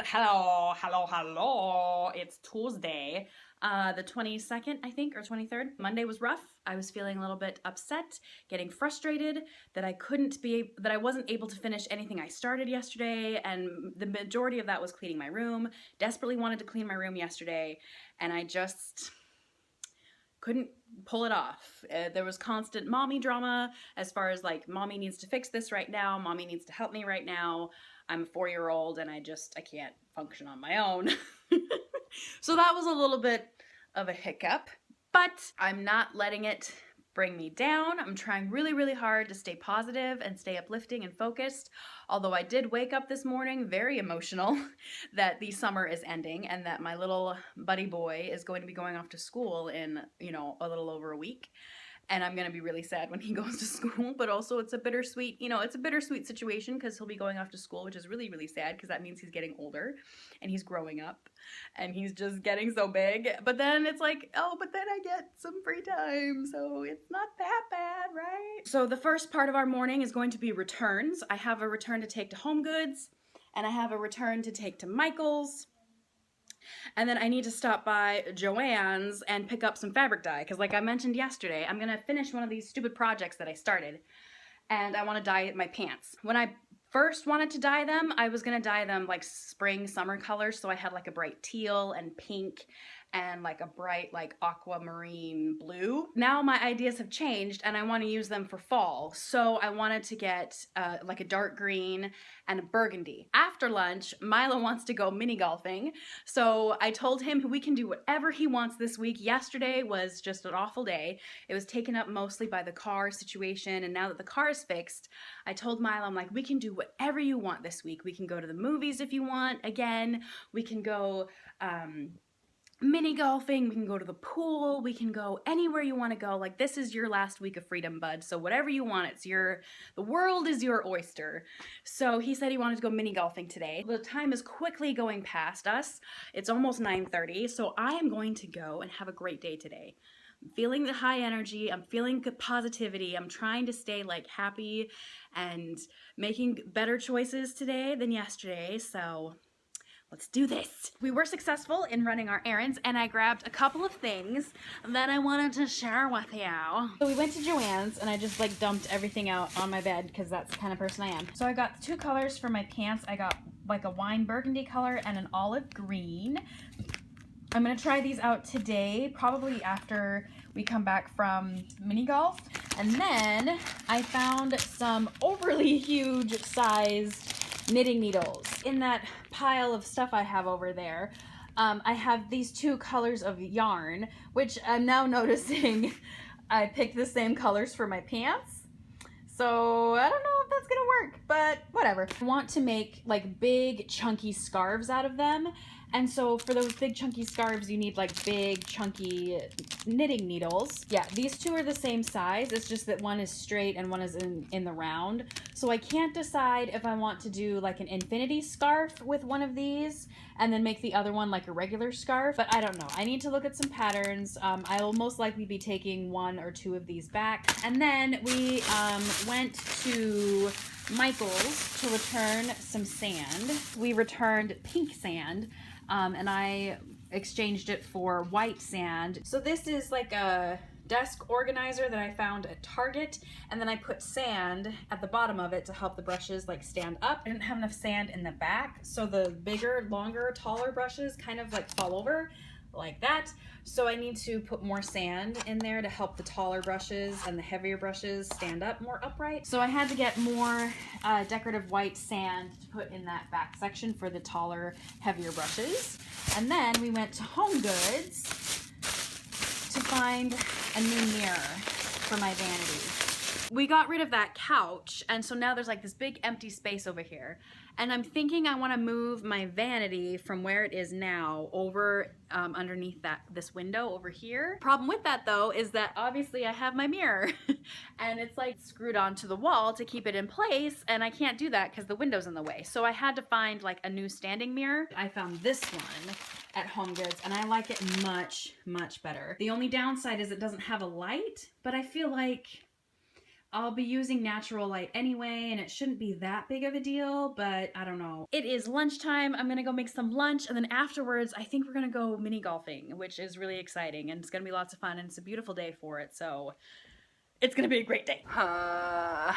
Hello. It's Tuesday, the 22nd, I think, or 23rd. Monday was rough. I was feeling a little bit upset, getting frustrated that I wasn't able to finish anything I started yesterday, and the majority of that was cleaning my room. Desperately wanted to clean my room yesterday, and I just couldn't pull it off. There was constant mommy drama as far as like, mommy needs to fix this right now, mommy needs to help me right now. I'm a 4-year-old and I can't function on my own. So that was a little bit of a hiccup, but I'm not letting it bring me down. I'm trying really, really hard to stay positive and stay uplifting and focused. Although I did wake up this morning very emotional that the summer is ending and that my little buddy boy is going to be going off to school in, a little over a week. And I'm going to be really sad when he goes to school, but also it's a bittersweet situation because he'll be going off to school, which is really, really sad because that means he's getting older and he's growing up and he's just getting so big. But then it's like, oh, but then I get some free time, so it's not that bad, right? So the first part of our morning is going to be returns. I have a return to take to Home Goods and I have a return to take to Michael's. And then I need to stop by Joann's and pick up some fabric dye because like I mentioned yesterday, I'm gonna finish one of these stupid projects that I started and I want to dye my pants. When I first wanted to dye them, I was gonna dye them like spring, summer colors, so I had like a bright teal and pink and like a bright like aquamarine blue. Now my ideas have changed and I want to use them for fall, so I wanted to get like a dark green and a burgundy. After lunch, Milo wants to go mini golfing, so I told him we can do whatever he wants this week. Yesterday was just an awful day. It was taken up mostly by the car situation, and now that the car is fixed, I told Milo, I'm like, we can do whatever you want this week. We can go to the movies if you want, again. We can go mini golfing, we can go to the pool, we can go anywhere you want to go. Like, this is your last week of freedom, bud. So whatever you want, the world is your oyster. So he said he wanted to go mini golfing today. The time is quickly going past us. It's almost 9:30, so I am going to go and have a great day today. I'm feeling the high energy, I'm feeling good positivity, I'm trying to stay like happy and making better choices today than yesterday, so let's do this. We were successful in running our errands and I grabbed a couple of things that I wanted to share with you. So we went to Joann's and I just like dumped everything out on my bed because that's the kind of person I am. So I got 2 colors for my pants. I got like a wine burgundy color and an olive green. I'm gonna try these out today, probably after we come back from mini golf. And then I found some overly huge sized knitting needles in that pile of stuff I have over there. I have these 2 colors of yarn, which I'm now noticing I picked the same colors for my pants. So I don't know if that's gonna work, but whatever. I want to make like big chunky scarves out of them. And so for those big chunky scarves, you need like big chunky knitting needles. Yeah, these 2 are the same size. It's just that one is straight and one is in the round. So I can't decide if I want to do like an infinity scarf with one of these and then make the other one like a regular scarf. But I don't know. I need to look at some patterns. I will most likely be taking 1 or 2 of these back. And then we went to Michael's to return some sand. We returned pink sand. And I exchanged it for white sand. So this is like a desk organizer that I found at Target, and then I put sand at the bottom of it to help the brushes like stand up. I didn't have enough sand in the back, so the bigger, longer, taller brushes kind of like fall over like that. So I need to put more sand in there to help the taller brushes and the heavier brushes stand up more upright. So I had to get more decorative white sand to put in that back section for the taller, heavier brushes. And then we went to Home Goods to find a new mirror for my vanity. We got rid of that couch, and so now there's like this big empty space over here. And I'm thinking I want to move my vanity from where it is now over underneath this window over here. Problem with that though is that obviously I have my mirror and it's like screwed onto the wall to keep it in place, and I can't do that because the window's in the way. So I had to find like a new standing mirror. I found this one at Home Goods and I like it much, much better. The only downside is it doesn't have a light, but I feel like I'll be using natural light anyway, and it shouldn't be that big of a deal, but I don't know. It is lunchtime. I'm gonna go make some lunch, and then afterwards, I think we're gonna go mini golfing, which is really exciting, and it's gonna be lots of fun, and it's a beautiful day for it, so it's gonna be a great day. I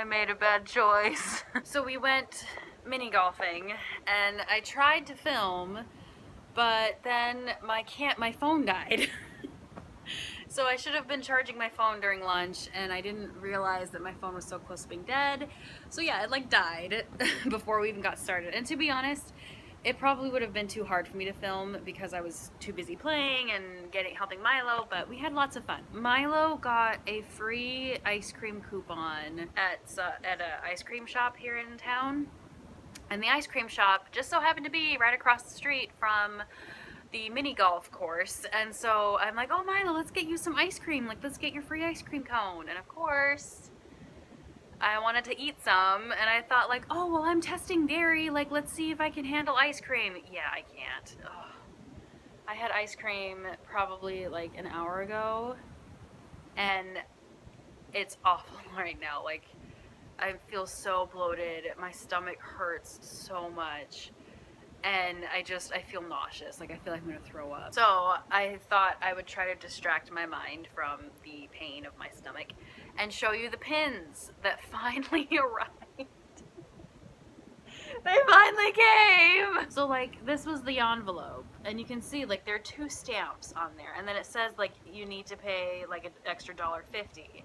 made a bad choice. So we went mini golfing, and I tried to film, but then my phone died. So I should have been charging my phone during lunch, and I didn't realize that my phone was so close to being dead. So yeah, it like died before we even got started. And to be honest, it probably would have been too hard for me to film because I was too busy playing and helping Milo, but we had lots of fun. Milo got a free ice cream coupon at an ice cream shop here in town. And the ice cream shop just so happened to be right across the street from the mini golf course, and so I'm like, oh Milo, let's get you some ice cream, like let's get your free ice cream cone. And of course I wanted to eat some, and I thought like, oh well, I'm testing dairy, like let's see if I can handle ice cream. Yeah, I can't. Ugh. I had ice cream probably like an hour ago, and it's awful right now. Like I feel so bloated, my stomach hurts so much, and I feel nauseous. Like I feel like I'm gonna throw up. So I thought I would try to distract my mind from the pain of my stomach and show you the pins that finally arrived. They finally came! So like this was the envelope, and you can see like there are 2 stamps on there, and then it says like you need to pay like an extra $1.50,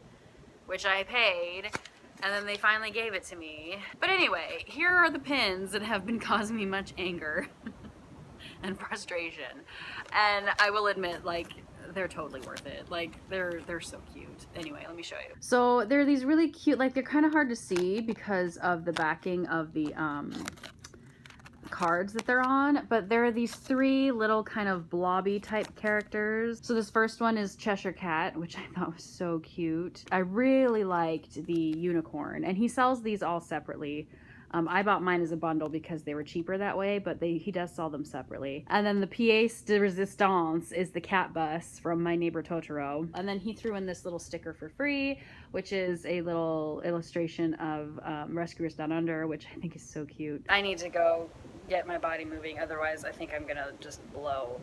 which I paid. And then they finally gave it to me. But anyway, here are the pins that have been causing me much anger and frustration. And I will admit, like, they're totally worth it. Like, they're so cute. Anyway, let me show you. So they're these really cute, like they're kind of hard to see because of the backing of the cards that they're on, but there are these 3 little kind of blobby type characters. So this first one is Cheshire Cat, which I thought was so cute. I really liked the unicorn, and he sells these all separately. I bought mine as a bundle because they were cheaper that way, but he does sell them separately. And then the pièce de résistance is the cat bus from My Neighbor Totoro. And then he threw in this little sticker for free, which is a little illustration of Rescuers Down Under, which I think is so cute. I need to go get my body moving, otherwise I think I'm gonna just blow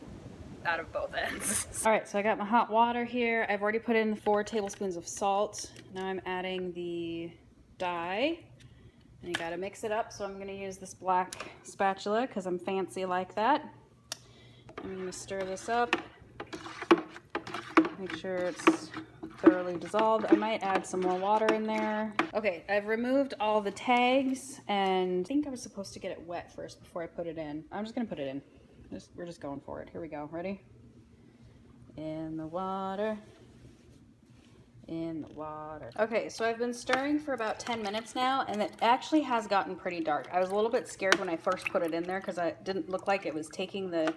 out of both ends. All right, so I got my hot water here. I've already put in 4 tablespoons of salt. Now I'm adding the dye. And you gotta mix it up, so I'm gonna use this black spatula because I'm fancy like that. I'm gonna stir this up. Make sure it's thoroughly dissolved. I might add some more water in there. Okay, I've removed all the tags, and I think I was supposed to get it wet first before I put it in. I'm just gonna put it in. We're just going for it. Here we go. Ready? In the water. In the water. Okay, so I've been stirring for about 10 minutes now, and it actually has gotten pretty dark. I was a little bit scared when I first put it in there because it didn't look like it was taking the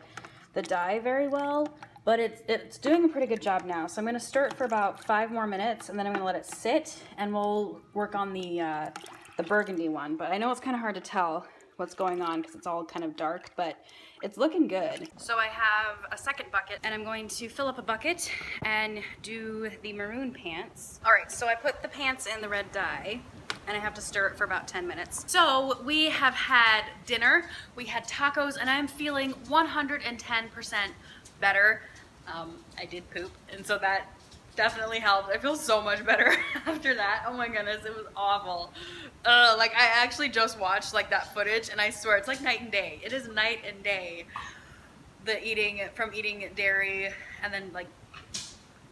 dye very well, but it's doing a pretty good job now. So I'm going to stir it for about 5 more minutes, and then I'm going to let it sit, and we'll work on the burgundy one. But I know it's kind of hard to tell what's going on because it's all kind of dark, but it's looking good. So I have a second bucket, and I'm going to fill up a bucket and do the maroon pants. All right, so I put the pants in the red dye, and I have to stir it for about 10 minutes. So we have had dinner, we had tacos, and I'm feeling 110% better. I did poop, and so that definitely helped. I feel so much better after that. Oh my goodness, it was awful. Like I actually just watched like that footage, and I swear it's like night and day. It is night and day. The eating dairy and then like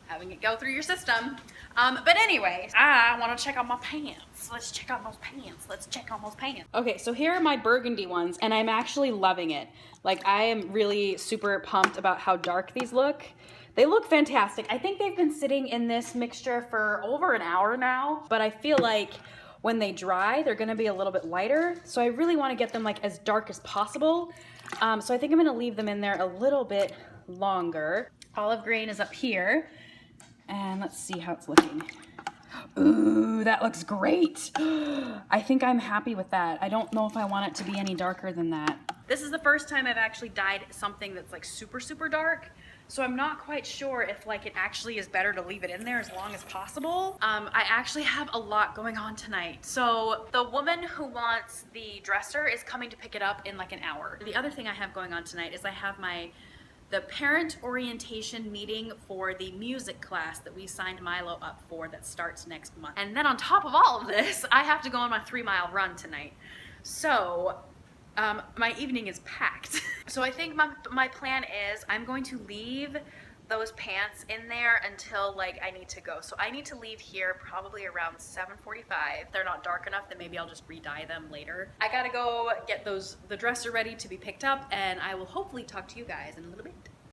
having it go through your system. But anyway, I want to check out my pants. Let's check out those pants. Let's check on those pants. Okay, so here are my burgundy ones, and I'm actually loving it. Like I am really super pumped about how dark these look. They look fantastic. I think they've been sitting in this mixture for over an hour now, but I feel like when they dry, they're gonna be a little bit lighter. So I really wanna get them like as dark as possible. So I think I'm gonna leave them in there a little bit longer. Olive green is up here. And let's see how it's looking. Ooh, that looks great. I think I'm happy with that. I don't know if I want it to be any darker than that. This is the first time I've actually dyed something that's like super, super dark. So I'm not quite sure if like it actually is better to leave it in there as long as possible. I actually have a lot going on tonight. So the woman who wants the dresser is coming to pick it up in like an hour. The other thing I have going on tonight is I have the parent orientation meeting for the music class that we signed Milo up for that starts next month. And then on top of all of this, I have to go on my 3-mile run tonight. So my evening is packed. So I think my plan is I'm going to leave those pants in there until like I need to go. So I need to leave here probably around 7:45. If they're not dark enough, then maybe I'll just re-dye them later. I gotta go get the dresser ready to be picked up, and I will hopefully talk to you guys in a little bit.